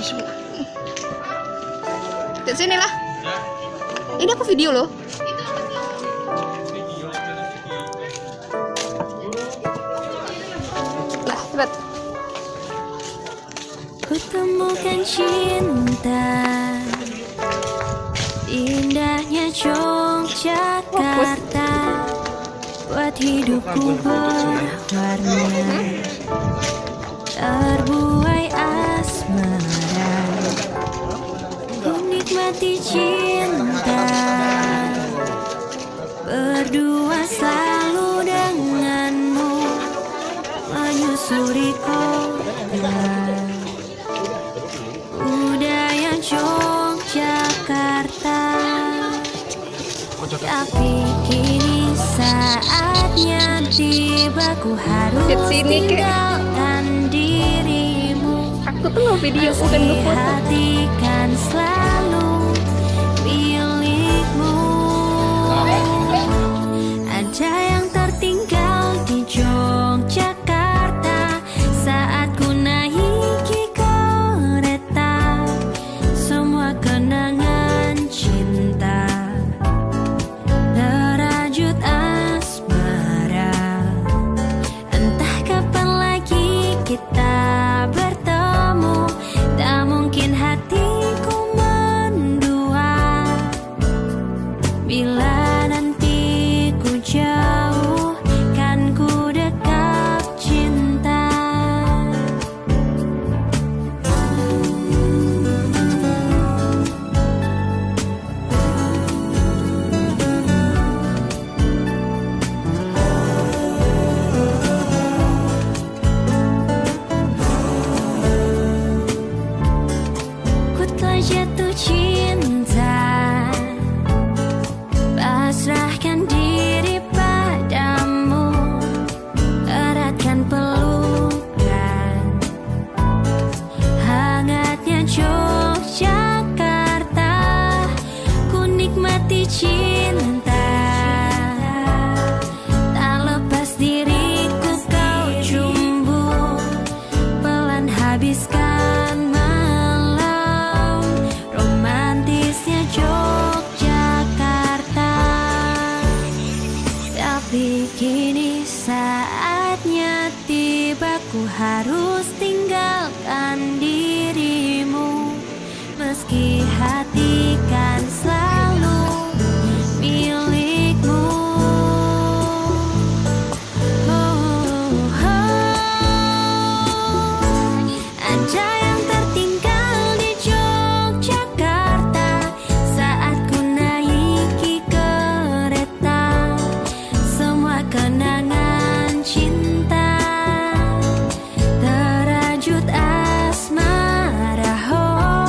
bersih semua. Ke sini lah. Ini aku video loh. Lah, cepat. Kutemukan cinta, indahnya Yogyakarta, buat hidupku berwarna, terbuai asmara, ku nikmati cinta, berdua selalu denganmu, menyusuri kota. Budaya Yogyakarta, tapi kini saatnya tiba, ku harus tinggalkan dirimu. Aku tuh nggak video, bukan Meski ngefoto. hati kan selalu milikmu. Ada yang tertinggal di Yogyakarta saat ku naiki kereta, semua kenangan cinta, derajat asmara. Entah kapan lagi kita bertemu, tak mungkin hatiku mendua. Bila nanti ku jauh, kan ku dekat cinta. Ku telah jatuh cinta, pasrahkan diri padamu, eratkan pelukan, hangatnya Yogyakarta, ku nikmati cinta, tak lepas diriku kau jumbo, pelan habiskan malam, romantisnya Yogyakarta. Tapi kini saatnya tiba, ku harus tinggalkan dirimu. Meski hati kan selalu milikmu. Ada yang tertinggal di Yogyakarta saat ku naiki kereta, semua kenangan cinta, terajut asmara. Oh,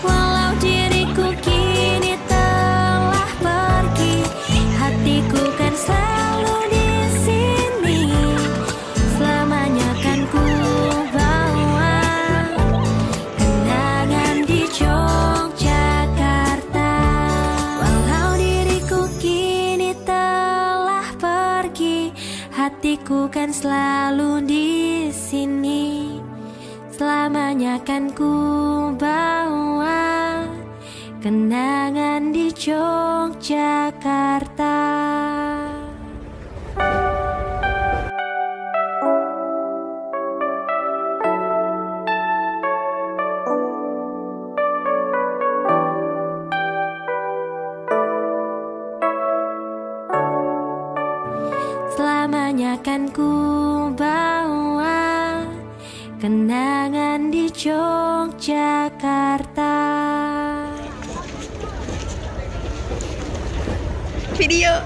walau diriku kini telah pergi, hatiku kan selalu di sini, selamanya kan ku bawa kenangan di Yogyakarta. Walau diriku kini telah pergi, hatiku kan selalu di sini, selamanya kan ku bawa kenangan di Yogyakarta. Selamanya kan ku bawa kenangan di Yogyakarta. Video.